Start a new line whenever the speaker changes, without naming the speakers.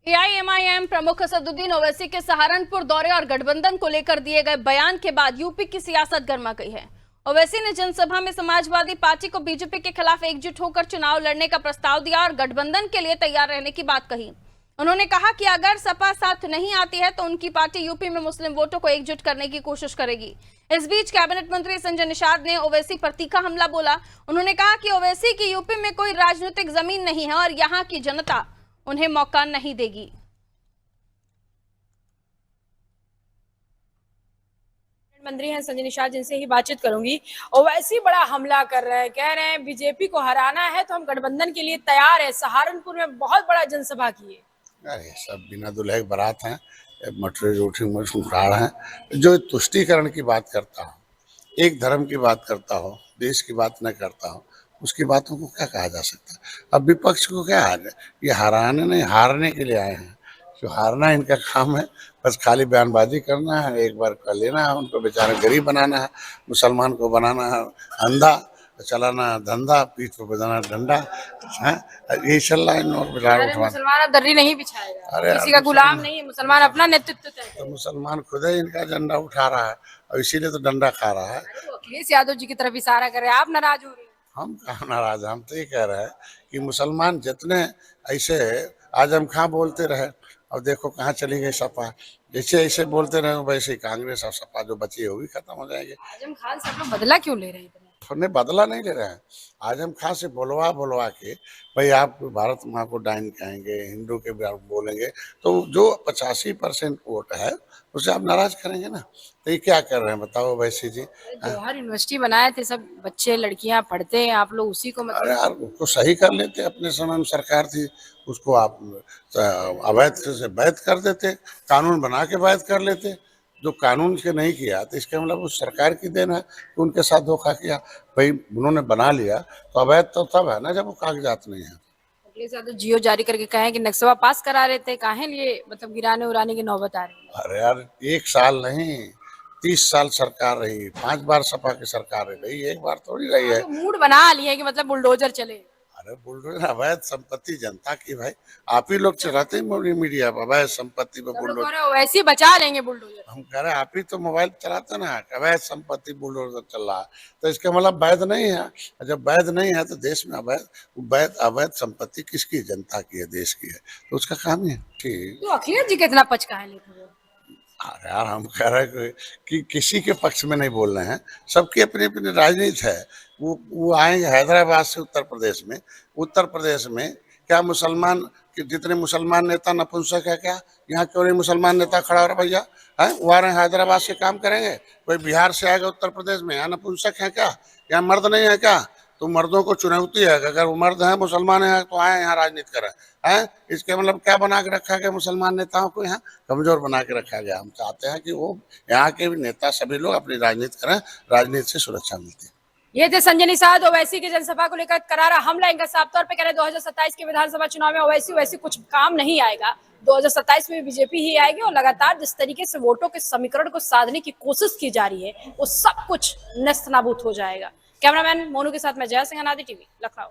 AIMIM प्रमुख असदुद्दीन ओवैसी के सहारनपुर दौरे और गठबंधन को लेकर दिए गए बयान के बाद यूपी की सियासत गर्मा गई है। ओवैसी ने जनसभा में समाजवादी पार्टी को बीजेपी के खिलाफ एकजुट होकर चुनाव लड़ने का प्रस्ताव दिया और गठबंधन के लिए तैयार रहने की बात कही। उन्होंने कहा कि अगर सपा साथ नहीं आती है तो उनकी पार्टी यूपी में मुस्लिम वोटों को एकजुट करने की कोशिश करेगी। इस बीच कैबिनेट मंत्री संजय निषाद ने ओवैसी पर तीखा हमला बोला। उन्होंने कहा कि ओवैसी की यूपी में कोई राजनीतिक जमीन नहीं है और यहाँ की जनता उन्हें मौका नहीं देगी।
मंत्री हैं संजय निषाद, जिनसे ही बातचीत करूंगी। ओवैसी बड़ा हमला कर रहे हैं, कह रहे हैं बीजेपी को हराना है तो हम गठबंधन के लिए तैयार है। सहारनपुर में बहुत बड़ा जनसभा की है।
अरे सब बिना दुल्हे की बारात हैं, मटरे रोटी उखाड़ हैं। जो तुष्टीकरण की बात करता हो, एक धर्म की बात करता हो, देश की बात न करता हो, उसकी बातों को क्या कहा जा सकता है। अब विपक्ष को क्या हार है, ये हराने नहीं हारने के लिए आए हैं। जो हारना इनका काम है, बस खाली बयानबाजी करना है, एक बार कर लेना है, उनको बेचारा गरीब बनाना है, मुसलमान को बनाना है अंधा, चलाना धंधा, पीठ पर बजाना डंडा है। ये चल रहा है इन और
मुसलमान अब दर्री नहीं बिछाएगा,
अरे
किसी का गुलाम नहीं है। मुसलमान अपना नेतृत्व तय
तो मुसलमान खुद ही इनका झंडा उठा रहा है और इसीलिए तो डंडा खा रहा है।
अखिलेश यादव जी की तरफ इशारा कर रहे हैं, आप नाराज हो रहे हैं।
हम कहाँ नाराज, हम तो ये कह रहे हैं कि मुसलमान जितने ऐसे आजम खां बोलते रहे और देखो कहाँ चली गई सपा। जैसे ऐसे बोलते रहे वैसे ही कांग्रेस और सपा जो बची है वो भी खत्म हो जाएगी।
आजम खान से आप लोग बदला क्यों ले रहे हैं?
ने बदला नहीं ले रहे हैं। आजम खां से बुलवा के भाई आप भारत माँ को डाइन कहेंगे, हिंदू के बोलेंगे, तो जो 85% वोट है उसे आप नाराज करेंगे ना। तो ये क्या कर रहे हैं बताओ वैसे जी।
जवाहर यूनिवर्सिटी बनाए थे, सब बच्चे लड़कियां पढ़ते हैं, आप लोग उसी को
अरे यार उसको सही कर लेते, अपने समय में सरकार थी उसको आप अवैध से वैध कर देते, कानून बना के वैध कर लेते। जो कानून से नहीं किया तो इसका मतलब उस सरकार की देन है कि उनके साथ धोखा किया। भाई उन्होंने बना लिया तो अवैध तो तब है ना जब वो कागजात नहीं है।
अखिलेश यादव जियो जारी करके कहे कि नक्सबा पास करा रहे थे, काहे लिए मतलब गिराने उराने की नौबत आ रही है।
अरे यार 1 साल नहीं 30 साल सरकार रही, 5 बार सपा की सरकार रही, एक बार थोड़ी रही है।
तो मूड बना लिया है कि मतलब बुलडोजर चले।
अरे बुलडोजर अवैध संपत्ति जनता की, भाई आप ही लोग चलाते हैं मीडिया पर अवैध संपत्ति पर बुलडोजर।
वैसे ही बचा लेंगे बुलडोजर।
हम कह रहे हैं आप ही तो मोबाइल चलाते ना, अवैध संपत्ति बुलडोजर चल रहा है, तो इसका मतलब वैध नहीं है। जब वैध नहीं है तो देश में अवैध संपत्ति किसकी, जनता की है, देश की है, तो उसका काम ही है। ठीक
तो अखिलेश जी कितना पच का है लेते।
अरे यार हम कह रहे हैं कि किसी के पक्ष में नहीं बोल रहे हैं, सबकी अपनी अपनी राजनीति है। वो आएंगे हैदराबाद से उत्तर प्रदेश में क्या मुसलमान कि जितने मुसलमान नेता नपुंसक है क्या, यहाँ क्यों नहीं मुसलमान नेता खड़ा हो रहा भैया है। वो आ रहे हैं हैदराबाद से काम करेंगे, कोई बिहार से आएगा उत्तर प्रदेश में, यहाँ नपुंसक है क्या, यहाँ मर्द नहीं है क्या। तो मर्दों को चुनौती है कि अगर वो मर्द है मुसलमान है तो आए यहाँ राजनीति करें हैं। इसके मतलब क्या बना के रखा गया, मुसलमान नेताओं को यहाँ कमजोर बना के रखा गया। हम चाहते हैं कि वो यहाँ के भी नेता सभी लोग अपनी राजनीति करें, राजनीति से सुरक्षा मिलती है।
ये थे संजय निषाद ओवैसी की जनसभा को लेकर करारा हमला। इनका साफ तौर पे कह रहे 2027 के विधानसभा चुनाव में ओवैसी कुछ काम नहीं आएगा। 2027 में बीजेपी ही आएगी और लगातार जिस तरीके से वोटों के समीकरण को साधने की कोशिश की जा रही है वो सब कुछ नस्त नाबूद हो जाएगा। कैमरामैन मोनू के साथ मैं जय सिंह, अनादि टीवी, लखनऊ।